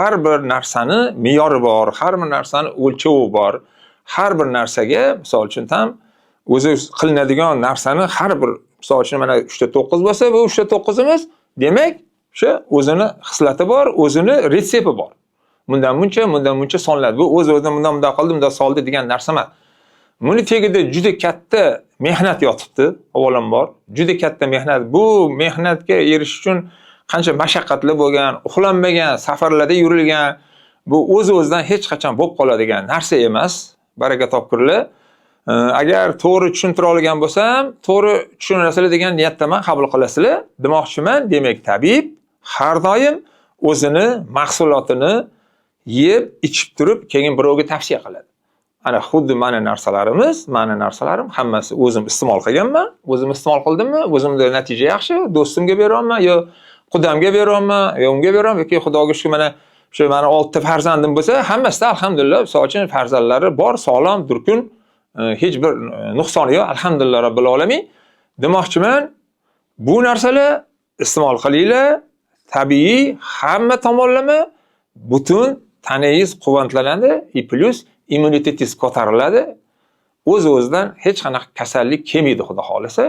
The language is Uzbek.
Har bir narsani me'yori bor, har bir narsani o'lchovi bor. Har bir narsaga, misol uchun ham o'zi qilinadigan narsani har bir, misol uchun mana 3 ta 9 bo'lsa, bu 3 ta 9imiz, demak, o'sha o'zini xislati bor, o'zini retsepti bor. Bundan buncha sonladi. Bu o'z-o'zidan bundan qildi, bundan soldi degan narsa emas. Buni tagida juda katta mehnat yotibdi, avvalambor. Juda katta mehnat. Bu mehnatga erishish uchun qancha mashaqqatli bo'lgan, uxlanmagan, safarlarda yurilgan, bu o'z-o'zidan hech qachon bo'lib qoladigan narsa emas. Baraka topkurlar. Agar to'g'ri tushuntira olgan bo'lsam, to'g'ri tushunasizlar degan niyatdaman, qabul qilasizlar. Demoqchiman, demak, tabib har doim o'zini mahsulotini yeb, ichib turib, keyin birovga tavsiya qiladi. Ana xuddi mani narsalarim hammasi o'zim iste'mol qilganman, o'zim iste'mol qildimmi, o'zimda natija yaxshi, do'stimga beraman yo qudamga beraman, yo unga beraman, yoki Xudoga shukr, mana shu mani 6 ta farzandim bo'lsa, hammasida alhamdulillah, so'chin farzandlari bor, sog'lom, durkun, hech bir nuqsoni yo'q, alhamdulillah robbil alamin. Demoqchiman, bu narsalar iste'mol qilinglar, tabiiy, hamma tomonlama butun tanangiz quvvatlanadi, plus immunitetingiz ko'tariladi. O'z-o'zidan hech qanaqa kasallik kelmaydi, Xudo xolisa.